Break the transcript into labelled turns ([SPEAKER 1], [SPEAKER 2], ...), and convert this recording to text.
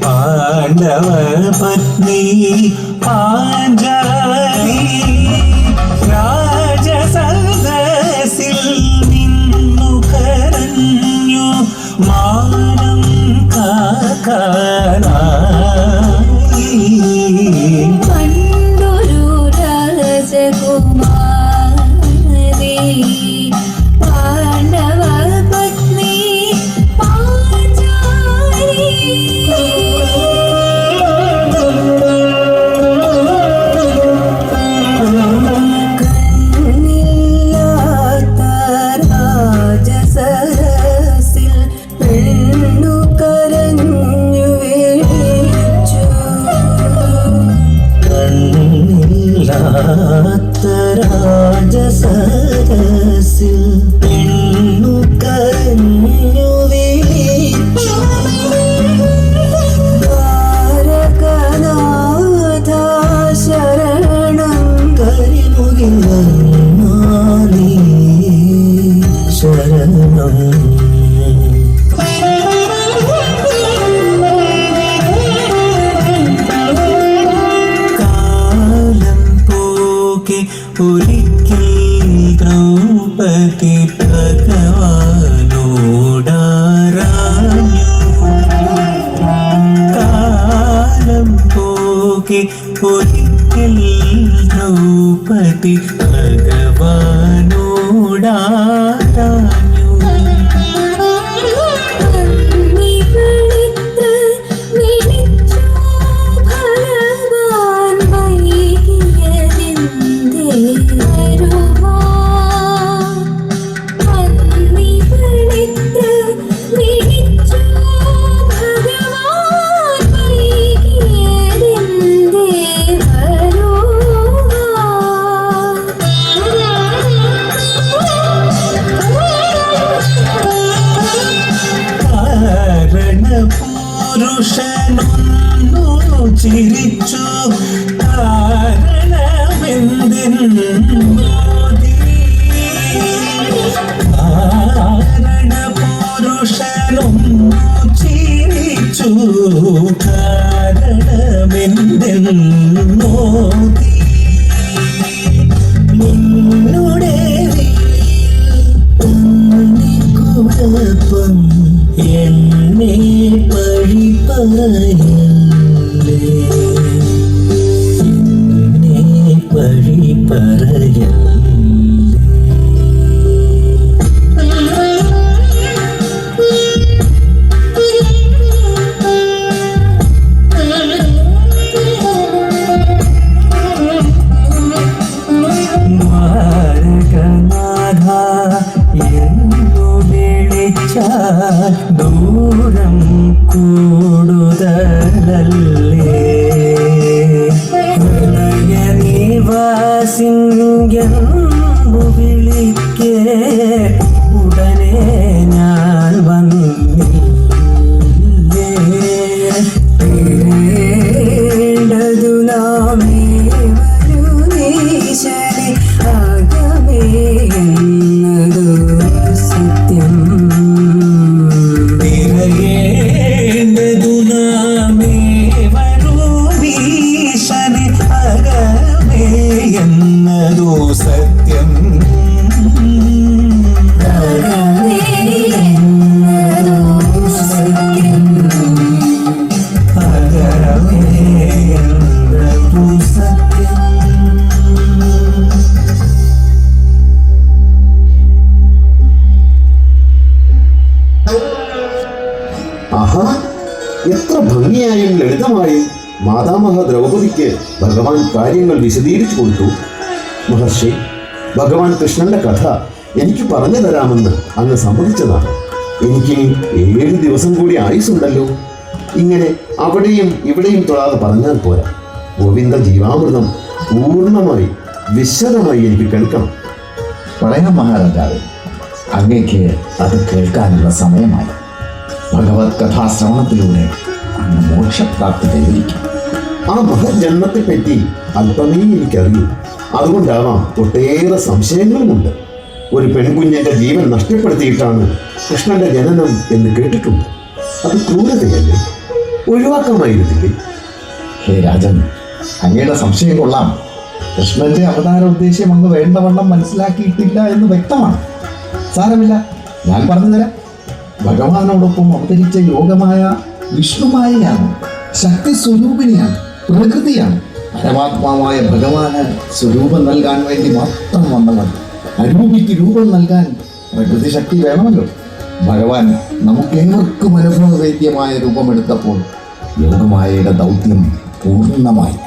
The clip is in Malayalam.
[SPEAKER 1] പാണ്ഡവ പത്നി പാഞ്ചാലി രാജസദസ്സിൽ നിന്നു കരഞ്ഞു മാനം കാക്കാനായി.
[SPEAKER 2] പണ്ടൊരു രാജകുമാരി പാണ്ഡവ പത്നി പാഞ്ചാലി. കണ്ണില്ലാത്ത രാജസദസ്സിൽ പെണ്ണു കരഞ്ഞു വീഴിച്ചു.
[SPEAKER 1] കണ്ണില്ലാത്ത രാജസദസ്സിൽ പെണ്ണു കരഞ്ഞു വീഴിച്ചു.
[SPEAKER 2] താരകനാഥ ശരണം
[SPEAKER 1] കരിമുകിലേ ശരണം. കാലം പോകെ ഒരിക്കൽ ദ്രൗപദി ഭഗവാനോടാരാഞ്ഞു. കാലം പോകെ ഒരിക്കൽ ദ്രൗപദി ഭഗവാനോടാരാഞ്ഞു.
[SPEAKER 2] കണ്ണികളിത്ത് മിഴിച്ചു ഭഗവാൻ വൈകിയതെന്തേ വരുവാൻ. കണ്ണികളിത്ത് മിഴിച്ചു ഭഗവാൻ വൈകിയതെന്തേ
[SPEAKER 1] കാരണപുരുഷനൊന്നു ചിരിച്ചു കാരണമെന്തെന്നോതി. കാരണപുരുഷനൊന്നു ചിരിച്ചു കാരണമെന്തെന്നോതി. നിന്നുടെ കുഴപ്പം എന്നെ പഴി പറയല്ലേ, എന്നെ പഴി പറയല്ലേ. മാരകനാഥ എന്നു വിളിച്ചാൽ ദൂരം കൂടുതലല്ലേ. ഹൃദയനിവാസിംഗെന്നു വിളിക്കേ ഉടനെ ഞാൻ വന്നില്ലേ. തേടേണ്ടതു നാമേ വരുന്നീശനെ ആകമേ എന്നതു സത്യം. തിരയേണ്ടതു നാമേ വരുന്നീശനെ ആകമേ എന്നതു സത്യം.
[SPEAKER 2] ആകമേ എന്നതു സത്യം.
[SPEAKER 1] ആകമേ എന്നതു സത്യം.
[SPEAKER 3] ആഹാ, എത്ര ഭംഗിയായും ലളിതമായും മാതാമഹ ദ്രൗപദിക്ക് ഭഗവാൻ കാര്യങ്ങൾ വിശദീകരിച്ചു കൊടുത്തു. മഹർഷി, ഭഗവാൻ കൃഷ്ണന്റെ കഥ എനിക്ക് പറഞ്ഞു തരാമെന്ന് അങ്ങ് സമ്മതിച്ചതാണ്. എനിക്ക് 7 ദിവസം കൂടി ആയുസുണ്ടല്ലോ. ഇങ്ങനെ അവിടെയും ഇവിടെയും തൊഴാതെ പറഞ്ഞാൽ പോരാ. ഗോവിന്ദ ജീവാമൃതം പൂർണ്ണമായി വിശദമായി എനിക്ക് കേൾക്കണം.
[SPEAKER 4] പറയാം മഹാരാജാവേ, അങ്ങേക്ക് അത് കേൾക്കാനുള്ള സമയമായി. ഭഗവത് കഥാശ്രവണത്തിലൂടെ അങ്ങ് മോക്ഷപ്രാപ്തി കൈവരിക്കും.
[SPEAKER 3] ആ മഹജന്മത്തെ പറ്റി അല്പമേ എനിക്കറിയൂ. അതുകൊണ്ടാവാം ഒട്ടേറെ സംശയങ്ങളുമുണ്ട്. ഒരു പെൺകുഞ്ഞിന്റെ ജീവൻ നഷ്ടപ്പെടുത്തിയിട്ടാണ് കൃഷ്ണന്റെ ജനനം എന്ന് കേട്ടിട്ടുണ്ട്. അത് ക്രൂരതയല്ലേ? ഒഴിവാക്കാമായിരുന്നില്ലേ?
[SPEAKER 4] ഹേ രാജൻ, അങ്ങയുടെ സംശയം കൊള്ളാം. കൃഷ്ണന്റെ അവതാര ഉദ്ദേശ്യം അങ്ങ് വേണ്ടവണ്ണം മനസ്സിലാക്കിയിട്ടില്ല എന്ന് വ്യക്തമാണ്. സാരമില്ല, ഞാൻ പറഞ്ഞു തരാം. ഭഗവാനോടൊപ്പം അവതരിച്ച യോഗമായ വിഷ്ണുമായയാണ്, ശക്തി സ്വരൂപിണിയാണ്, പ്രകൃതിയാണ്. പരമാത്മാവായ ഭഗവാന് സ്വരൂപം നൽകാൻ വേണ്ടി മാത്രം വന്നവൻ. അരൂപിക്ക് രൂപം നൽകാൻ പ്രകൃതി ശക്തി വേണമല്ലോ. ഭഗവാൻ നമുക്കേവർക്കും അനുഭവവേദ്യമായ രൂപമെടുത്തപ്പോൾ യോഗമായയുടെ ദൗത്യം പൂർണ്ണമായി.